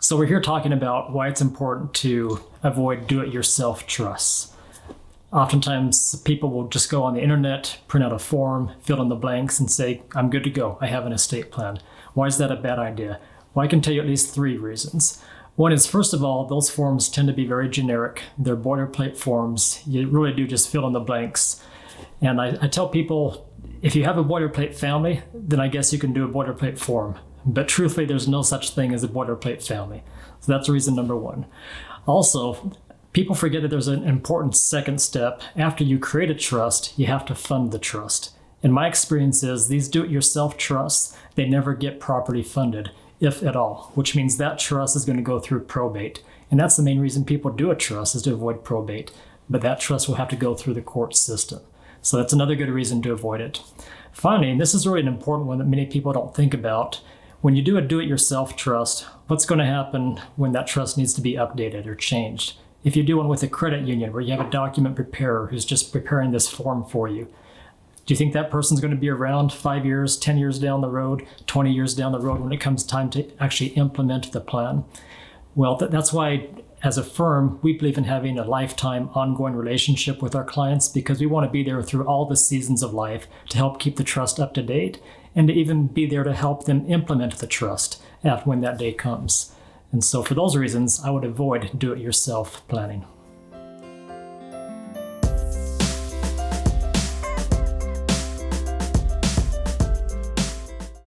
So we're here talking about why it's important to avoid do-it-yourself trusts. Oftentimes, people will just go on the internet, print out a form, fill in the blanks, and say, I'm good to go. I have an estate plan. Why is that a bad idea? Well, I can tell you at least 3 reasons. One is, first of all, those forms tend to be very generic. They're boilerplate forms. You really do just fill in the blanks. And I tell people, if you have a boilerplate family, then I guess you can do a boilerplate form. But truthfully, there's no such thing as a boilerplate family. So that's reason number 1. Also, people forget that there's an important second step. After you create a trust, you have to fund the trust. And my experience is these do-it-yourself trusts, they never get properly funded, if at all, which means that trust is going to go through probate. And that's the main reason people do a trust, is to avoid probate. But that trust will have to go through the court system. So that's another good reason to avoid it. Finally, and this is really an important one that many people don't think about, when you do a do-it-yourself trust, what's going to happen when that trust needs to be updated or changed? If you do one with a credit union where you have a document preparer who's just preparing this form for you, do you think that person's going to be around 5 years, 10 years down the road, 20 years down the road when it comes time to actually implement the plan? Well, that's why as a firm, we believe in having a lifetime ongoing relationship with our clients, because we want to be there through all the seasons of life to help keep the trust up to date and to even be there to help them implement the trust when that day comes. And so for those reasons, I would avoid do-it-yourself planning.